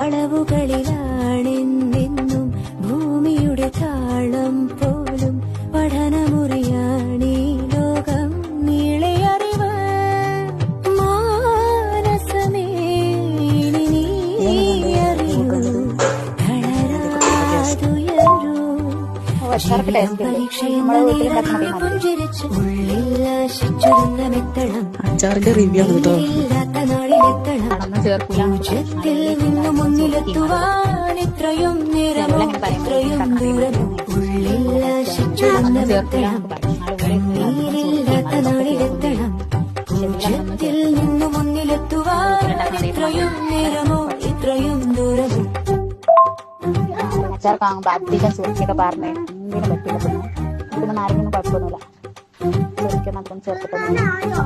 അളവുകളിലാണെന്നെന്നും ഭൂമിയുടെ താളം പോലും പഠനമുറിയാണീ ലോകം നീളെ അറിവ് മാനസമേ ഇനി നീ അറിയൂ തളരാതുയരൂ പരീക്ഷയെന്ന നേരത്തെ പുഞ്ചിരിച്ച് ഉള്ളിൽ ആശിച്ചിരുന്ന മെത്തളം അച്ചാറിന്റെ റിവ്യൂ ആണ് കേട്ടോ. ഇല്ലാത്ത നാളിലെത്തണം പൂജ്യത്തിൽ നിന്ന് മുന്നിലെത്തുവാൻ ഇത്രയും നേരമോ ഇത്രയും ദൂരമോ ഉള്ളിൽ ആശിച്ചിരുന്ന മെത്തളം കണ്ണീരില്ലാത്ത നാളിലെത്തണം പൂജ്യത്തിൽ നിന്ന് മുന്നിലെത്തുവാൻ ഇത്രയും നേരമോ ഇത്രയും ദൂരമോ. അച്ചാർ വാങ്ങുമ്പോൾ അധികം സുഹൃത്തിയൊക്കെ പറഞ്ഞേ എന്തിനും പറ്റില്ല. പിന്നെ നാരങ്ങൊന്നും കുഴപ്പമൊന്നുമില്ല. സുഹൃത്തിയൊന്നും അധികം ചേർത്തിട്ടൊന്നുമില്ല.